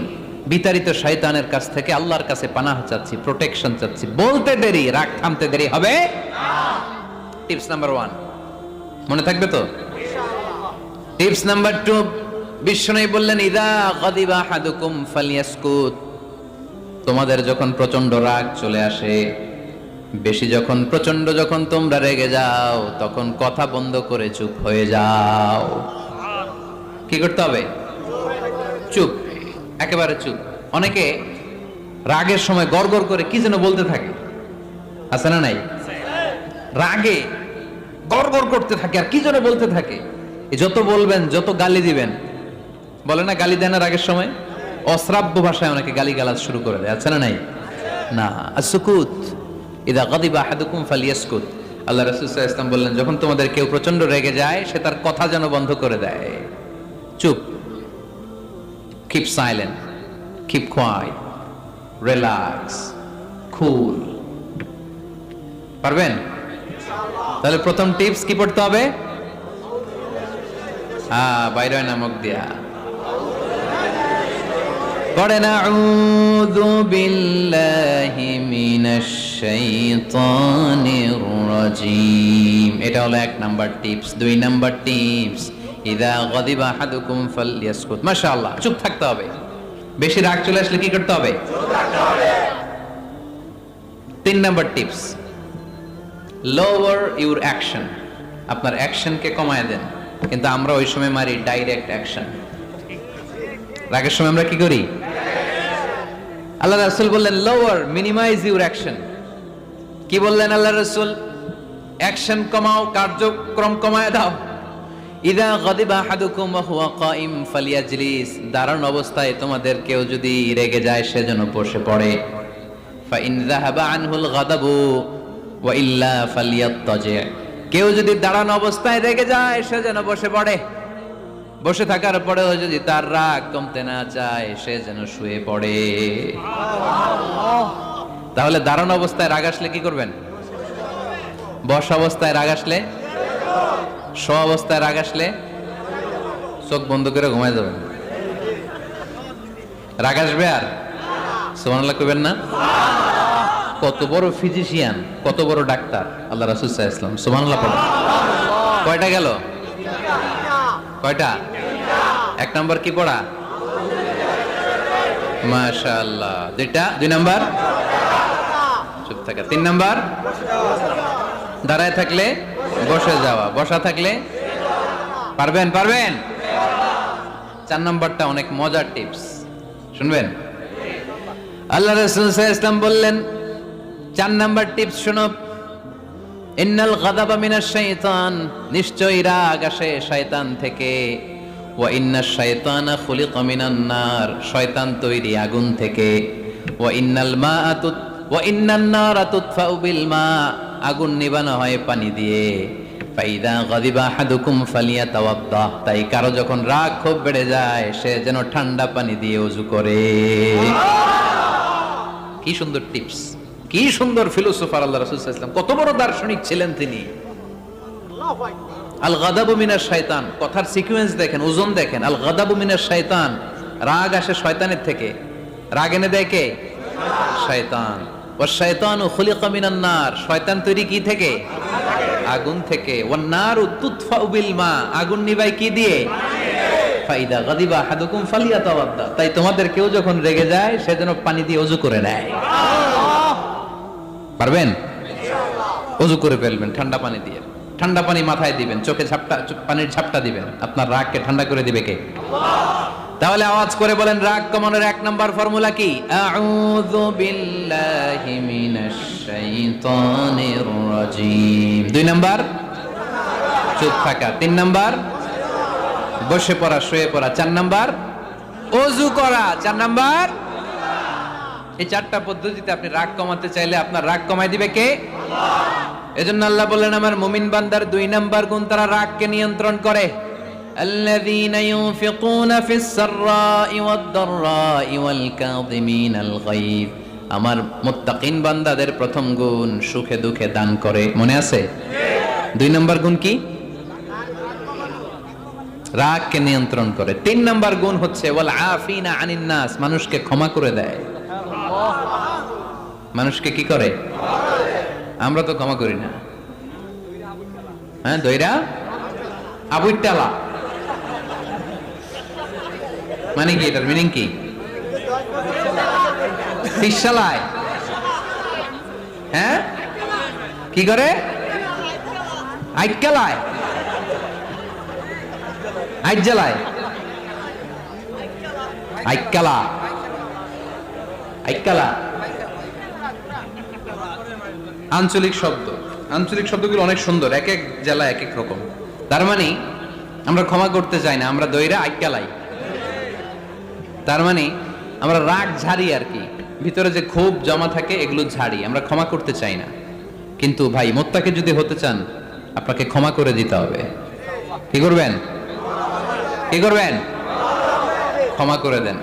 বিতাড়িত শয়তানের কাছ থেকে আল্লাহর কাছে পানাহ চাচ্ছি, প্রোটেকশন চাচ্ছি। বলতে দেরি, রাগ থামতে দেরি হবে না। টিপস নাম্বার 1 মনে থাকবে তো? ইনশাআল্লাহ। টিপস নাম্বার 2, বিশ্বনবী বললেন, ইযা গাদিবা আহাদুকুম ফালইয়াসকুত, তোমাদের যখন প্রচন্ড রাগ চলে আসে, বেশি যখন, প্রচন্ড যখন তোমরা রেগে যাও, তখন কথা বন্ধ করে চুপ হয়ে যাও। কি করতে হবে? চুপ, একেবারে চুপ। অনেকে রাগের সময় গড়গড় করে কি যেন বলতে থাকে, আছে না নাই? রাগে গড়গড় করতে থাকে আর কি যেন বলতে থাকে। যত বলবেন, যত গালি দিবেন, বলে না গালি দেন না রাগের সময়, অশ্রাব্য ভাষায় অনেকে গালিগালাজ শুরু করে দেয়, আছে না নাই? না, আসুকুত, ইদা গাদিবা আহাদুকুম ফালিয়াসকুত। আল্লাহ রাসূল সাল্লাল্লাহু আলাইহি ওয়াসাল্লাম বললেন, যখন তোমাদের কেউ প্রচন্ড রেগে যায়, সে তার কথা যেন বন্ধ করে দেয়। চুপ, keep silent, keep quiet, relax, cool. পারবেন? তাহলে প্রথম টিপস কি পড়তে হবে? বাইরে নামক দিয়া পড়েন আউযু বিল্লাহি মিনাশ শাইতানির রাজীম। এটা হলো 1 নাম্বার টিপস। 2 নাম্বার টিপস, ইযা গাদিবা আহাদুকুম ফালইয়াসকুত। মাশাআল্লাহ, চুপ থাকতে হবে। বেশি রাগ চলে আসলে কি করতে হবে? চুপ থাকতে হবে। 3 number tips, lower your action, আপনার অ্যাকশনকে কমায় দেন। কিন্তু আমরা ওই সময় মারি ডাইরেক্ট অ্যাকশন। রাগের সময় আমরা কি করি? আল্লাহ রাসূল বললেন লোয়ার, মিনিমাইজ ইউর অ্যাকশন। কি বললেন আল্লাহ রাসূল? অ্যাকশন কমাও, কার্যক্রম কমায় দাও। ইযা গাদিবা আহাদুকুম ওয়া হুয়া কাইম ফালিয়াজলিস, দাঁড়ানো অবস্থায় তোমাদের কেউ যদি রেগে যায়, সে যেন বসে পড়ে। ফা ইন যাহাবা আনহুল গাদাবু ওয়া ইল্লা ফালিয়াত্তাজি, কেউ যদি দাঁড়ানো অবস্থায় রেগে যায়, সে যেন বসে পড়ে। বসে থাকার পরেও যদি তার রাগ কমতে না চায়, সে যেন শুয়ে পড়ে। তাহলে দাঁড়ানো অবস্থায় রাগ আসলে কি করবেন? বসা অবস্থায় রাগ আসলে, শোয়া অবস্থায় রাগ আসলে চোখ বন্ধ করে ঘুমায় যাবেন। রাগ আসবে আর? সুবহানাল্লাহ কইবেন না? কত বড় ফিজিশিয়ান, কত বড় ডাক্তার আল্লাহ রাসূল সাল্লাল্লাহু আলাইহি ওয়াসাল্লাম। সুবহানাল্লাহ পড়েন। কয়টা গেল? কয়টা? এক নাম্বার কি পড়া? মাশাআল্লাহ। দুই নাম্বার চুপ থাকা। 3 নাম্বার দাঁড়ায় থাকলে বসে যাওয়া, বসা থাকলে পারবেন? 4 নাম্বারটা অনেক মজার টিপস, শুনবেন? আল্লাহ রাসূল সাল্লাল্লাহু আলাইহি ওয়াসাল্লাম বললেন 4 নাম্বার টিপস শোনো। ইন্নাল গাদাবা মিনাশ শাইতান, নিশ্চয়ই রাগ আসে শয়তান থেকে। ওয়া ইন্নাশ শাইতানা খুলিকা মিনান নার, শয়তান তৈরি আগুন থেকে। ওয়া ইন্নান নারা তুতফাউ বিল মা, আগুন নিবানো হয় পানি দিয়ে। ফাইদা গাদিবা আহাদুকুম ফালিয়াতাওয়াদ্দা, তাই কারো যখন রাগ খুব বেড়ে যায় সে যেন ঠান্ডা পানি দিয়ে ওযু করে। কি সুন্দর টিপস, কি সুন্দর ফিলোসোফার আল্লাহ রাসূল সাল্লাল্লাহু আলাইহি ওয়াসাল্লাম, কত বড় দার্শনিক ছিলেন তিনি। আল গাদাবু মিনাশ শাইতান, কথার সিকোয়েন্স দেখেন, ওজন দেখেন। আল গাদাবু মিনাশ শাইতান, রাগ আসে শয়তানের থেকে। রাগ এনে দেয় কে? শয়তান। ওয়াশ শাইতানু খুলিকা মিনান নার, শয়তান তৈরি কি থেকে? আগুন থেকে। ওয়ান নারু তুতফাউ বিল মা, আগুন নিভাই কি দিয়ে? ফাইদা গাদিবা আহাদুকুম ফালিয়াতাওয়াদ্দা, তাই তোমাদের কেউ যখন রেগে যায় সে যেন পানি দিয়ে ওযু করে নেয়। পারবেন? ওযু করে ফেলবেন ঠান্ডা পানি দিয়ে। ঠান্ডা পানি মাথায় দিবেন, চোখে পানির ঝাপটা দিবেন। আপনার রাগকে ঠান্ডা করে দিবে কে? তাহলে আওয়াজ করে বলেন রাগ কমানোর 1 নাম্বার ফর্মুলা কি? আউযু বিল্লাহি মিনাশ শাইতানির রাজিম। 2 নাম্বার চুপ থাকা। 3 নাম্বার বসে পড়া, শুয়ে পড়া। 4 নাম্বার ওযু করা। 4 নাম্বার। এই 4টা পদ্ধতিতে আপনি রাগ কমাতে চাইলে আপনার রাগ কমায় দিবে কে? এজন্য আল্লাহ বললেন আমার মুমিন বান্দার 2 নাম্বার গুণ, তারা রাগকে নিয়ন্ত্রণ করে। আল্লাযীনা ইউনফিকুনা ফিস সাররাই ওয়াদ দাররাই ওয়াল কাযিমিনাল গায়ব, আমার মুত্তাকিন বান্দাদের প্রথম গুণ সুখে দুঃখে দান করে। মনে আছে? 2 নাম্বার গুণ কি? রাগকে নিয়ন্ত্রণ করে। 3 নাম্বার গুণ হচ্ছে ওয়াল আফিনা আনিন নাস, মানুষকে ক্ষমা করে দেয়। মানুষকে কি করে? আমরা তো ক্ষমা করি না। হ্যাঁ, দইরা আবুইটালা মানে কি? এটার মিনিং কি? ফিশালায়। হ্যাঁ, কি করে? আইকালায়, আইজালায়, আইকালা, আইকালা আঞ্চলিক শব্দ। আঞ্চলিক শব্দগুলো অনেক সুন্দর, এক এক জেলা এক এক রকম। তার মানে আমরা ক্ষমা করতে চাই না, আমরা দইরা আইকালাই। তার মানে আমরা রাগ ঝাড়ি আর কি, ভিতরে যে ক্ষোভ জমা থাকে এগুলো ঝাড়ি, আমরা ক্ষমা করতে চাই না। কিন্তু ভাই মুত্তাকি যদি হতে চান আপনাকে ক্ষমা করে দিতে হবে। কি করবেন? কি করবেন? ক্ষমা করে দেন।